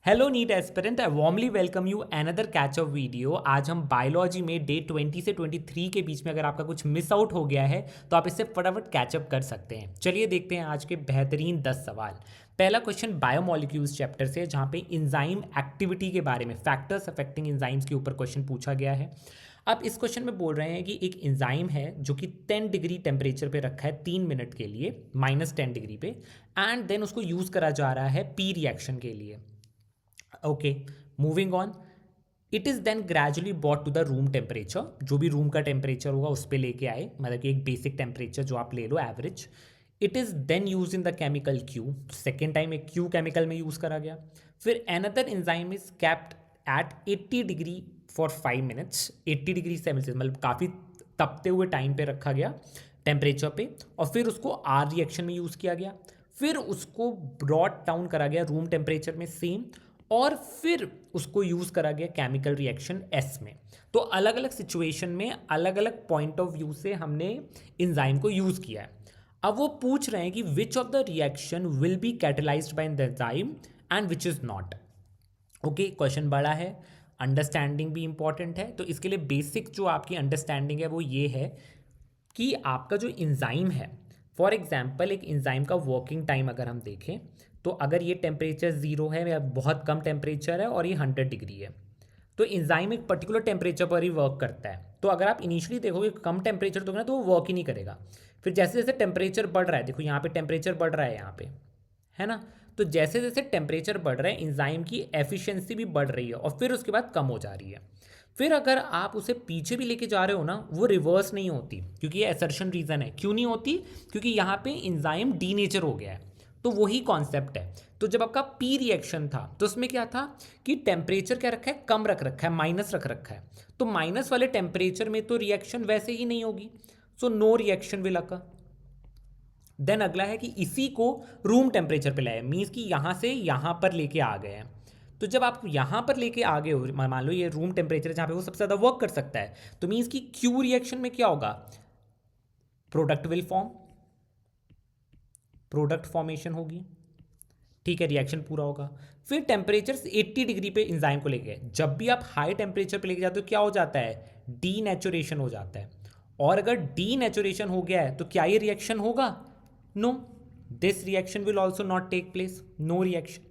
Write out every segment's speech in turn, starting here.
Hello NEET aspirant, I warmly welcome you another catch up video. आज हम biology में day 20 से 23 के बीच में अगर आपका कुछ मिस आउट हो गया है तो आप इससे फटाफट कैचअप कर सकते हैं। चलिए देखते हैं आज के बेहतरीन 10 सवाल। पहला क्वेश्चन बायोमोलिक्यूल्स चैप्टर से, जहाँ पे इंजाइम एक्टिविटी के बारे में, फैक्टर्स अफेक्टिंग इंजाइम्स के ऊपर क्वेश्चन पूछा गया है। अब इस क्वेश्चन में बोल रहे हैं कि एक इंजाइम है जो कि 10 डिग्री टेम्परेचर पे रखा है 3 मिनट के लिए, -10 डिग्री पे, एंड देन उसको यूज़ करा जा रहा है पी रिएक्शन के लिए। Okay, moving on. It is then gradually brought to the room temperature, जो भी रूम का टेम्परेचर होगा उस पर लेके आए, मतलब कि एक बेसिक टेम्परेचर जो आप ले लो average. It is then use in the chemical Q, second time एक क्यू केमिकल में यूज़ करा गया। फिर another enzyme is kept at 80 degree for 5 minutes, 80 degree Celsius, मतलब काफ़ी तपते हुए टाइम पे रखा गया टेम्परेचर पे, और फिर उसको आर रिएक्शन में यूज़ किया गया। फिर उसको ब्रॉट डाउन करा गया रूम टेम्परेचर में सेम, और फिर उसको यूज़ करा गया केमिकल रिएक्शन एस में। तो अलग अलग सिचुएशन में अलग अलग पॉइंट ऑफ व्यू से हमने इंजाइम को यूज़ किया है। अब वो पूछ रहे हैं कि which of the reaction will be catalysed by the enzyme and which is not. Okay, question बड़ा है, अंडरस्टैंडिंग भी इंपॉर्टेंट है। तो इसके लिए बेसिक जो आपकी अंडरस्टैंडिंग है वो ये है कि आपका जो इंजाइम है, फॉर एग्जांपल एक इंजाइम का वर्किंग टाइम अगर हम देखें तो अगर ये टेम्परेचर 0 है या बहुत कम टेम्परेचर है और ये 100 डिग्री है, तो इंजाइम एक पर्टिकुलर टेम्परेचर पर ही वर्क करता है। तो अगर आप इनिशियली देखोगे कम टेम्परेचर दोगे ना तो वो वर्क ही नहीं करेगा। फिर जैसे जैसे टेम्परेचर बढ़ रहा है, देखो यहाँ पे टेम्परेचर बढ़ रहा है यहाँ पे, है ना। तो जैसे जैसे टेम्परेचर बढ़ रहा है इंजाइम की एफिशिएंसी भी बढ़ रही है और फिर उसके बाद कम हो जा रही है। फिर अगर आप उसे पीछे भी लेके जा रहे हो ना, वो रिवर्स नहीं होती, क्योंकि ये असर्शन रीज़न है। क्यों नहीं होती? क्योंकि यहाँ पे इंजाइम डीनेचर हो गया है। तो वही कॉन्सेप्ट है। तो जब आपका पी रिएक्शन था तो उसमें क्या था कि टेम्परेचर क्या रखा है, कम रख रखा है, माइनस रख रखा है। तो माइनस वाले टेम्परेचर में तो रिएक्शन वैसे ही नहीं होगी, so no reaction will occur. देन अगला है कि इसी को रूम टेम्परेचर पे लाए, मीन्स कि यहाँ से यहाँ पर लेके आ गए हैं। तो जब आप यहाँ पर लेके आ गए हो, मान लो ये रूम टेम्परेचर है जहाँ पे वो सबसे ज़्यादा वर्क कर सकता है, तो मीन्स कि क्यू रिएक्शन में क्या होगा, product will form, product formation होगी। ठीक है, रिएक्शन पूरा होगा। फिर टेम्परेचर 80 डिग्री पे इंजाइम को लेके गए। जब भी आप हाई टेम्परेचर पे लेके जाते हो क्या हो जाता है, डीनेचुरेशन हो जाता है। और अगर डीनेचुरेशन हो गया है तो क्या ये रिएक्शन होगा? No, this reaction will also not take place, no reaction.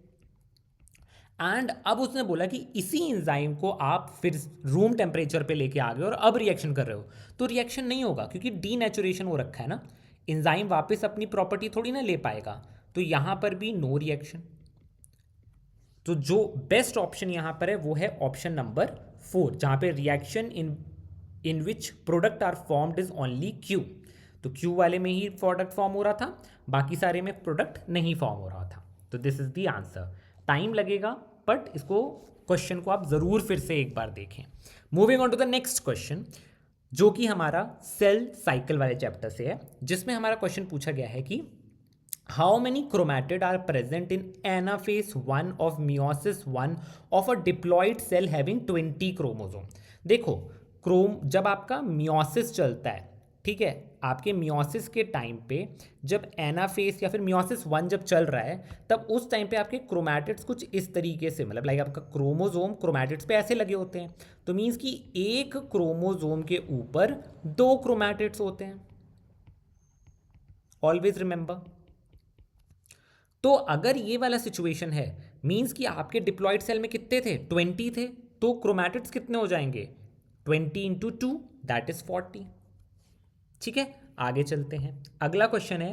And अब उसने बोला कि इसी इंजाइम को आप फिर रूम टेम्परेचर पे लेके आ गए और अब रिएक्शन कर रहे हो, तो रिएक्शन नहीं होगा क्योंकि डीनेचुरेशन हो रखा है ना। इंजाइम वापस अपनी प्रॉपर्टी थोड़ी ना ले पाएगा, तो यहां पर भी नो रिएक्शन। तो जो बेस्ट ऑप्शन यहां पर है वो है ऑप्शन नंबर 4, जहां पे reaction in which product are formed is only Q. तो क्यू वाले में ही प्रोडक्ट फॉर्म हो रहा था, बाकी सारे में प्रोडक्ट नहीं फॉर्म हो रहा था। तो this is the answer. Time लगेगा बट इसको, क्वेश्चन को आप जरूर फिर से एक बार देखें। Moving on to the next question, जो कि हमारा सेल साइकिल वाले चैप्टर से है, जिसमें हमारा क्वेश्चन पूछा गया है कि how many chromatid are present in anaphase 1 of meiosis 1 of a diploid cell having 20 chromosome. देखो, जब आपका मियोसिस चलता है, ठीक है, आपके मियोसिस के टाइम पे जब एनाफेज या फिर मियोसिस 1 जब चल रहा है, तब उस टाइम पे आपके क्रोमैटिड्स कुछ इस तरीके से, मतलब लाइक आपका क्रोमोसोम क्रोमैटिड्स पे ऐसे लगे होते हैं। तो मीन्स कि एक क्रोमोसोम के ऊपर 2 क्रोमैटिड्स होते हैं, ऑलवेज रिमेंबर। तो अगर ये वाला सिचुएशन है, मींस कि आपके डिप्लॉयड सेल में कितने थे, 20 थे, तो क्रोमैटिड्स कितने हो जाएंगे, 20 इंटू 2 दैट इज 40। ठीक है, आगे चलते हैं। अगला क्वेश्चन है,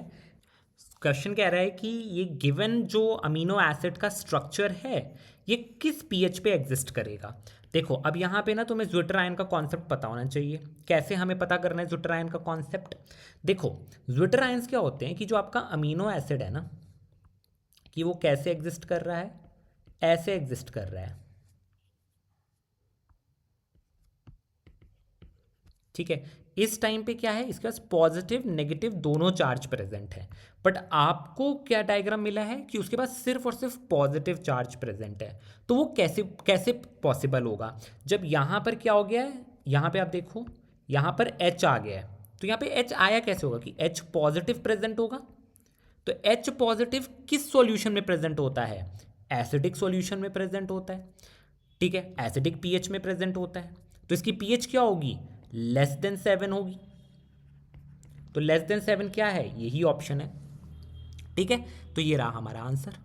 क्वेश्चन कह रहा है कि ये गिवन जो अमीनो एसिड का स्ट्रक्चर है ये किस पीएच पे एग्जिस्ट करेगा। देखो, अब यहाँ पे ना तुम्हें ज्विटर आयन का कॉन्सेप्ट पता होना चाहिए। कैसे हमें पता करना है ज्विटर आयन का कॉन्सेप्ट? देखो, ज्विटर आयंस क्या होते हैं कि जो आपका अमीनो एसिड है ना, कि वो कैसे एग्जिस्ट कर रहा है, ऐसे एग्जिस्ट कर रहा है। ठीक है, इस टाइम पे क्या है, इसके पास पॉजिटिव नेगेटिव दोनों चार्ज प्रेजेंट है। बट आपको क्या डायग्राम मिला है कि उसके पास सिर्फ और सिर्फ पॉजिटिव चार्ज प्रेजेंट है। तो वो कैसे कैसे पॉसिबल होगा? जब यहाँ पर क्या हो गया है, यहाँ पे आप देखो, यहाँ पर H आ गया है। तो यहाँ पे H आया कैसे होगा कि H पॉजिटिव प्रेजेंट होगा। तो H पॉजिटिव किस सॉल्यूशन में प्रेजेंट होता है, एसिडिक सॉल्यूशन में प्रेजेंट होता है, ठीक है, एसिडिक पीएच में प्रेजेंट होता है, तो इसकी पीएच क्या होगी, <7 होगी। तो <7 क्या है, यही ऑप्शन है, ठीक है। तो ये रहा हमारा आंसर।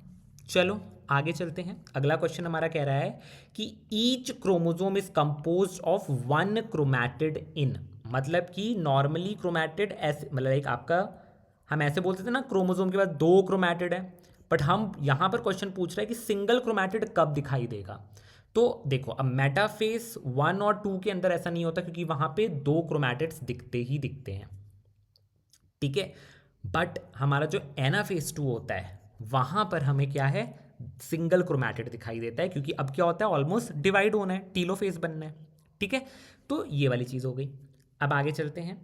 चलो आगे चलते हैं। अगला क्वेश्चन हमारा कह रहा है कि each chromosome is compose of 1 chromatid in, मतलब कि नॉर्मली क्रोमैटिड ऐसे, मतलब एक आपका हम ऐसे बोलते थे ना, क्रोमोजोम के बाद 2 क्रोमैटिड है, बट हम यहाँ पर क्वेश्चन पूछ रहा है कि सिंगल क्रोमैटिड कब दिखाई देगा। तो देखो, अब मेटाफेस 1 और 2 के अंदर ऐसा नहीं होता, क्योंकि वहाँ पे 2 क्रोमैटिड्स दिखते ही दिखते हैं, ठीक है। बट हमारा जो एनाफेस 2 होता है, वहाँ पर हमें क्या है, सिंगल क्रोमैटिड दिखाई देता है, क्योंकि अब क्या होता है, ऑलमोस्ट डिवाइड होना है, टीलोफेस बनना है, ठीक है। तो ये वाली चीज़ हो गई। अब आगे चलते हैं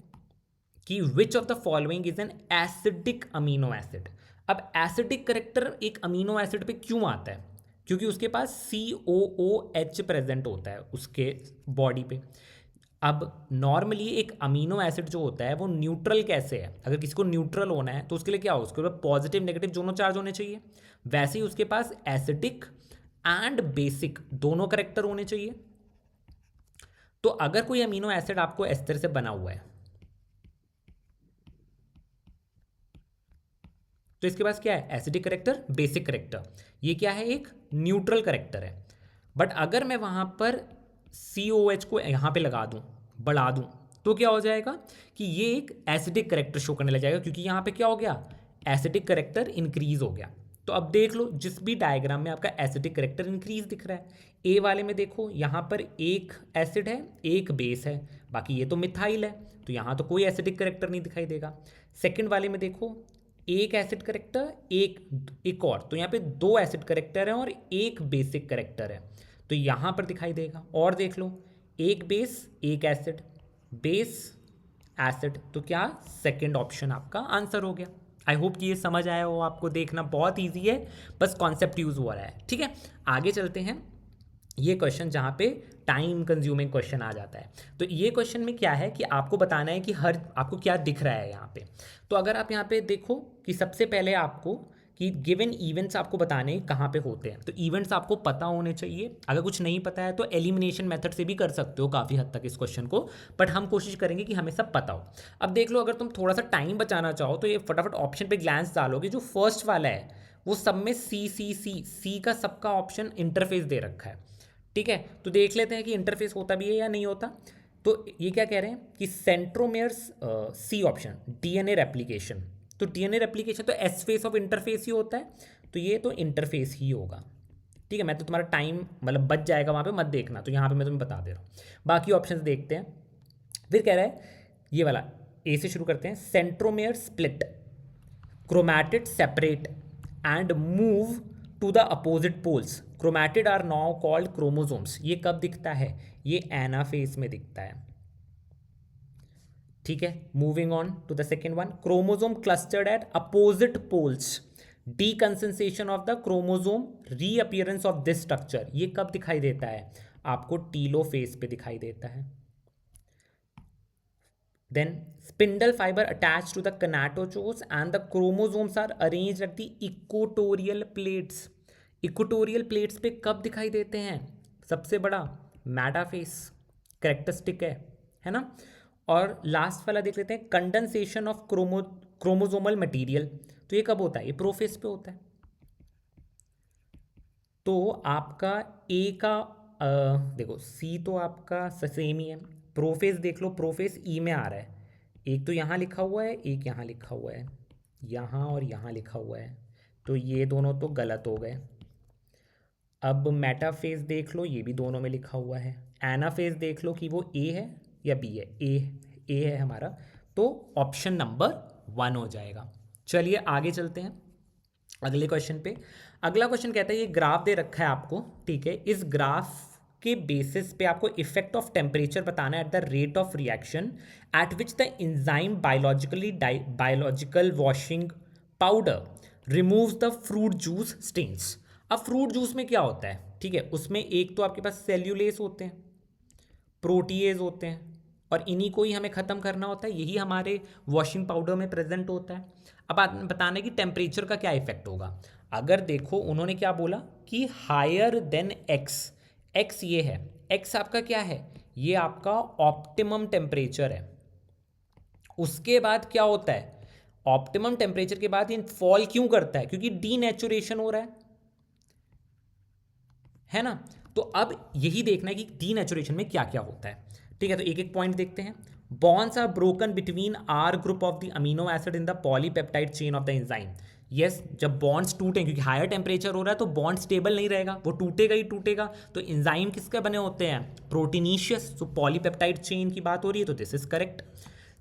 कि which of the following is an acidic amino acid. अब एसिडिक करेक्टर एक अमीनो एसिड पे क्यों आता है, क्योंकि उसके पास COOH प्रेजेंट होता है उसके बॉडी पे। अब नॉर्मली एक अमीनो एसिड जो होता है वो न्यूट्रल कैसे है, अगर किसी को न्यूट्रल होना है तो उसके लिए क्या हो, उसके ऊपर पॉजिटिव नेगेटिव दोनों चार्ज होने चाहिए। वैसे ही उसके पास एसिडिक एंड बेसिक दोनों करेक्टर होने चाहिए। तो अगर कोई अमीनो एसिड आपको इस तरह से बना हुआ है, तो इसके पास क्या है, एसिडिक करेक्टर, बेसिक करेक्टर। ये क्या है, एक न्यूट्रल करेक्टर है। बट अगर मैं वहां पर COH को यहां पे लगा दूं, बढ़ा दूं, तो क्या हो जाएगा कि ये एक एसिडिक करेक्टर शो करने लग जाएगा, क्योंकि यहां पे क्या हो गया, एसिडिक करेक्टर इंक्रीज हो गया। तो अब देख लो, जिस भी डायग्राम में आपका एसिडिक करेक्टर इंक्रीज दिख रहा है, ए वाले में देखो यहाँ पर एक एसिड है, एक बेस है, बाकी ये तो मिथाइल है, तो यहाँ तो कोई एसिडिक करेक्टर नहीं दिखाई देगा। सेकंड वाले में देखो, एक एसिड करेक्टर, एक और, तो यहाँ पे 2 एसिड करेक्टर हैं और एक बेसिक करेक्टर है, तो यहाँ पर दिखाई देगा। और देख लो, एक बेस, एक एसिड, बेस एसिड, तो क्या सेकंड ऑप्शन आपका आंसर हो गया। आई होप कि ये समझ आया हो आपको, देखना बहुत ईजी है, बस कॉन्सेप्ट यूज हो रहा है, ठीक है। आगे चलते हैं। ये क्वेश्चन जहाँ पे टाइम कंज्यूमिंग क्वेश्चन आ जाता है, तो ये क्वेश्चन में क्या है कि आपको बताना है कि हर आपको क्या दिख रहा है यहाँ पे। तो अगर आप यहाँ पे देखो कि सबसे पहले आपको कि गिवन इवेंट्स आपको बताने कहाँ पे होते हैं, तो इवेंट्स आपको पता होने चाहिए। अगर कुछ नहीं पता है तो एलिमिनेशन मेथड से भी कर सकते हो काफ़ी हद तक इस क्वेश्चन को, बट हम कोशिश करेंगे कि हमें सब पता हो। अब देख लो, अगर तुम थोड़ा सा टाइम बचाना चाहो तो ये फटाफट ऑप्शन पे ग्लैंस डालोगे, जो फर्स्ट वाला है वो सब में सी का सबका ऑप्शन इंटरफेस दे रखा है, ठीक है। तो देख लेते हैं कि इंटरफेस होता भी है या नहीं होता। तो ये क्या कह रहे हैं कि सेंट्रोमेयर्स, सी ऑप्शन, DNA रेप्लिकेशन, तो DNA रेप्लिकेशन तो एस फेस ऑफ इंटरफेस ही होता है, तो ये तो इंटरफेस ही होगा, ठीक है। मैं तो तुम्हारा टाइम मतलब बच जाएगा वहाँ पे, मत देखना, तो यहाँ पे मैं तुम्हें बता दे रहा हूँ। बाकी ऑप्शंस देखते हैं। फिर कह रहा है ये वाला, ए से शुरू करते हैं, centromere split, chromatid separate and move to the opposite poles, chromatid are now called chromosomes. ये कब दिखता है, ये एनाफेज में दिखता है, ठीक है। Moving on to the second one, chromosome clustered at opposite poles, deconcentration of the chromosome, reappearance of this structure. ये कब दिखाई देता है, आपको टीलोफेज पे दिखाई देता है। Then spindle fiber attached to the kinetochores and the chromosomes are arranged at the equatorial plates. Equatorial plates पे कब दिखाई देते हैं, सबसे बड़ा मेटाफेस करेक्टरिस्टिक है ना। और लास्ट वाला देख लेते हैं, कंडेंसेशन ऑफ क्रोमोसोमल मटेरियल, तो ये कब होता है, ये प्रोफेस पे होता है। तो आपका ए का देखो, सी तो आपका सेम ही है, प्रोफेस देख लो, प्रोफेस ई में आ रहा है, एक तो यहाँ लिखा हुआ है, एक यहाँ लिखा हुआ है, यहाँ और यहाँ लिखा हुआ है, तो ये दोनों तो गलत हो गए। अब मेटाफेज देख लो, ये भी दोनों में लिखा हुआ है। एनाफेज देख लो कि वो ए है या बी है, ए है हमारा, तो ऑप्शन नंबर 1 हो जाएगा। चलिए आगे चलते हैं अगले क्वेश्चन पे। अगला क्वेश्चन कहता है, ये ग्राफ दे रखा है आपको, ठीक है। इस ग्राफ के बेसिस पे आपको इफेक्ट ऑफ टेम्परेचर बताना है at the rate of reaction at which the enzyme biological washing powder removes the fruit juice stains. अब फ्रूट जूस में क्या होता है, ठीक है, उसमें एक तो आपके पास सेल्यूलेस होते हैं, प्रोटीएज होते हैं, और इन्हीं को ही हमें ख़त्म करना होता है, यही हमारे वॉशिंग पाउडर में प्रेजेंट होता है। अब बताना है कि टेम्परेचर का क्या इफेक्ट होगा। अगर देखो उन्होंने क्या बोला कि हायर देन एक्स, एक्स ये है, एक्स आपका क्या है, ये आपका ऑप्टिमम टेम्परेचर है। उसके बाद क्या होता है, ऑप्टिमम टेम्परेचर के बाद ये फॉल क्यों करता है, क्योंकि डीनेचुरेशन हो रहा है ना। तो अब यही देखना है कि डीनेचुरेशन में क्या क्या होता है। ठीक है, तो एक एक पॉइंट देखते हैं। Bonds are broken between R group of the amino acid in the polypeptide chain of the enzyme. Yes, जब बॉन्ड्स टूटें, क्योंकि हायर टेम्परेचर हो रहा है तो बॉन्ड स्टेबल नहीं रहेगा, वो टूटेगा ही टूटेगा। तो एंजाइम किसके बने होते हैं, प्रोटीनीशियस। तो पॉलीपेप्टाइड चेन की बात हो रही है, तो दिस इज करेक्ट।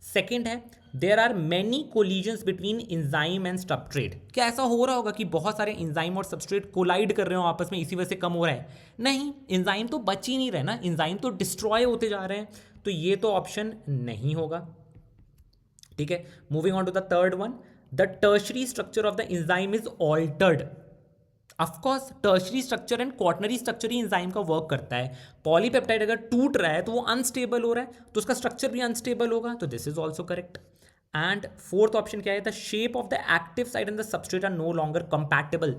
सेकेंड है, there are many collisions between enzyme and substrate. क्या ऐसा हो रहा होगा कि बहुत सारे इंजाइम और सबस्ट्रेट कोलाइड कर रहे हो आपस में, इसी वजह से कम हो रहा है? नहीं, इंजाइम तो बच ही नहीं रहे ना, इंजाइम तो डिस्ट्रॉय होते जा रहे हैं। तो ये तो ऑप्शन नहीं होगा। ठीक है, moving on to the third one, the tertiary structure of the enzyme is altered. Of course tertiary structure and quaternary structure ही एंजाइम का वर्क करता है। पॉलीपेप्टाइड अगर टूट रहा है तो वो अनस्टेबल हो रहा है, तो उसका स्ट्रक्चर भी अनस्टेबल होगा। तो this is also correct. And fourth option क्या है, the shape of the active side and the substrate are no longer compatible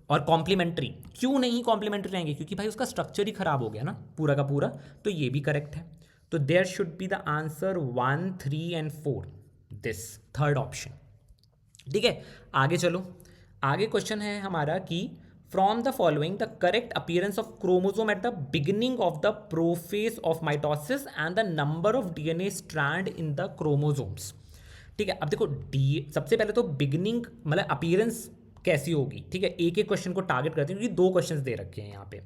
और कॉम्प्लीमेंट्री। क्यों नहीं कॉम्प्लीमेंट्री रहेंगे, क्योंकि भाई उसका स्ट्रक्चर ही खराब हो गया ना पूरा का पूरा। तो ये भी करेक्ट है। तो there should be the answer 1, 3 and 4, this third option. ठीक है, आगे चलो। आगे क्वेश्चन है हमारा कि from the following the correct appearance of chromosome at the beginning of the prophase of mitosis and the number of DNA strand in the chromosomes. ठीक है, अब देखो डी, सबसे पहले तो बिगिनिंग मतलब अपीयरेंस कैसी होगी। ठीक है, एक एक क्वेश्चन को टारगेट करते हैं क्योंकि दो क्वेश्चंस दे रखे हैं यहाँ पे।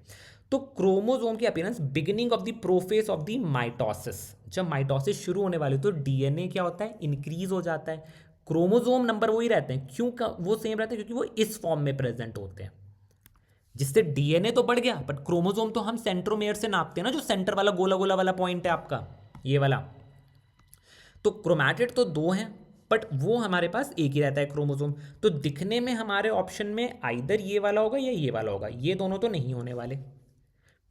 तो क्रोमोसोम की appearance beginning of the prophase of the mitosis, जब माइटोसिस शुरू होने वाली तो डीएनए क्या होता है, इंक्रीज हो जाता है। क्रोमोसोम नंबर वही रहते हैं, क्यों वो सेम रहते हैं, क्योंकि वो इस फॉर्म में प्रेजेंट होते हैं, जिससे डीएनए तो बढ़ गया, बट क्रोमोसोम तो हम सेंट्रोमेयर से नापते हैं ना, जो सेंटर वाला गोला गोला वाला पॉइंट है आपका, ये वाला। तो क्रोमैटिड तो दो हैं, बट वो हमारे पास एक ही रहता है क्रोमोसोम। तो दिखने में हमारे ऑप्शन में आइदर ये वाला होगा या ये वाला होगा, ये दोनों तो नहीं होने वाले।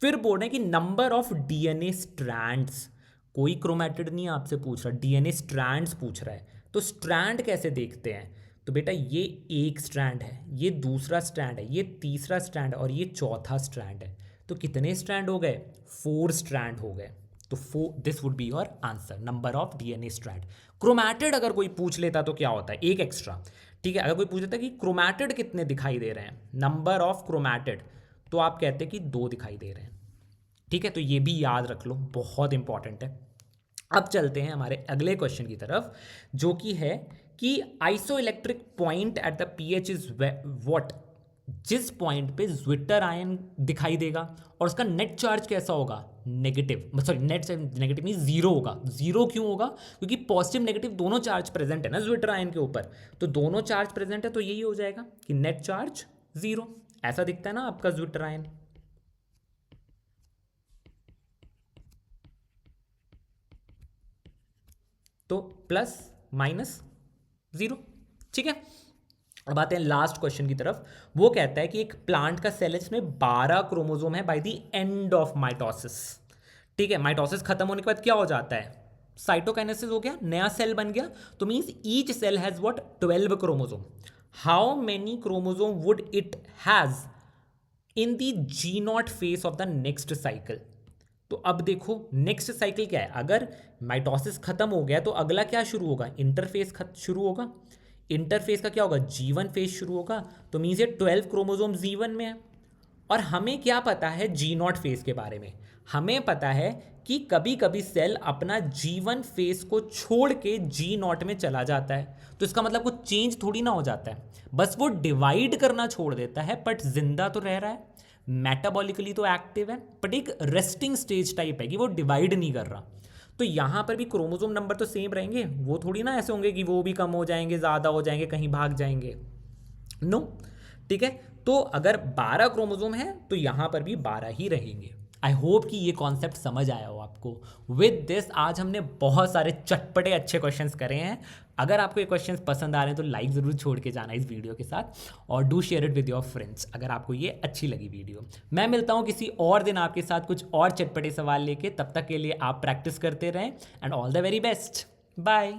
फिर बोल रहे हैं कि नंबर ऑफ डीएनए स्ट्रैंड्स, कोई क्रोमैटिड नहीं आपसे पूछ रहा, डीएनए स्ट्रैंड्स पूछ रहा है। तो स्ट्रैंड कैसे देखते हैं, तो बेटा ये एक स्ट्रैंड है, ये दूसरा स्ट्रैंड है, ये तीसरा स्ट्रैंड है और ये चौथा स्ट्रैंड है। तो कितने स्ट्रैंड हो गए, 4 स्ट्रैंड हो गए। तो this would be your answer, number of DNA strand. Chromatid अगर कोई पूछ लेता तो क्या होता है, एक एक्स्ट्रा। ठीक है, अगर कोई पूछ लेता कि क्रोमैटिड कितने दिखाई दे रहे हैं, नंबर ऑफ क्रोमैटिड, तो आप कहते हैं कि 2 दिखाई दे रहे हैं। ठीक है, तो ये भी याद रख लो, बहुत इंपॉर्टेंट है। अब चलते हैं हमारे अगले क्वेश्चन की तरफ, जो कि है कि isoelectric point at the pH is what, जिस पॉइंट पे ज्विटर आयन दिखाई देगा और उसका नेट चार्ज कैसा होगा, नेगेटिव, सॉरी नेट नेगेटिव नहीं, जीरो होगा। जीरो क्यों होगा, क्योंकि पॉजिटिव नेगेटिव दोनों चार्ज प्रेजेंट है ना ज्विटर आयन के ऊपर, तो दोनों चार्ज प्रेजेंट है, तो यही हो जाएगा कि नेट चार्ज 0। ऐसा दिखता है ना आपका ज्विटर आयन। तो प्लस माइनस 0। ठीक है, अब आते हैं लास्ट क्वेश्चन की तरफ। वो कहता है कि एक प्लांट का सेल है जिसमें 12 क्रोमोसोम है by the end of mitosis. ठीक है, माइटोसिस खत्म होने के बाद क्या हो जाता है, साइटोकाइनेसिस हो गया, नया सेल बन गया। तो means each cell has what, 12 chromosome. How many chromosome would it has in the G naught phase of the next cycle. तो अब देखो नेक्स्ट साइकिल क्या है, अगर माइटोसिस खत्म हो गया तो अगला क्या शुरू होगा, इंटरफेस शुरू होगा। इंटरफेस का क्या होगा, G1 फेज शुरू होगा। तो मीन्स ये 12 क्रोमोसोम G1 में है। और हमें क्या पता है G0 फेज के बारे में, हमें पता है कि कभी कभी सेल अपना G1 फेज को छोड़ के G0 में चला जाता है। तो इसका मतलब कुछ चेंज थोड़ी ना हो जाता है, बस वो डिवाइड करना छोड़ देता है, बट जिंदा तो रह रहा है, मेटाबॉलिकली तो एक्टिव है, बट एक रेस्टिंग स्टेज टाइप है कि वो डिवाइड नहीं कर रहा। तो यहाँ पर भी क्रोमोसोम नंबर तो सेम रहेंगे, वो थोड़ी ना ऐसे होंगे कि वो भी कम हो जाएंगे, ज़्यादा हो जाएंगे, कहीं भाग जाएंगे, नो। ठीक है, तो अगर 12 क्रोमोसोम है तो यहाँ पर भी 12 ही रहेंगे। आई होप कि ये कॉन्सेप्ट समझ आया हो आपको। विद दिस आज हमने बहुत सारे चटपटे अच्छे क्वेश्चंस करे हैं। अगर आपको ये क्वेश्चंस पसंद आ रहे हैं तो लाइक ज़रूर छोड़ के जाना इस वीडियो के साथ, और do share it with your friends अगर आपको ये अच्छी लगी वीडियो। मैं मिलता हूँ किसी और दिन आपके साथ कुछ और चटपटे सवाल लेके, तब तक के लिए आप प्रैक्टिस करते रहें and all the very best, bye.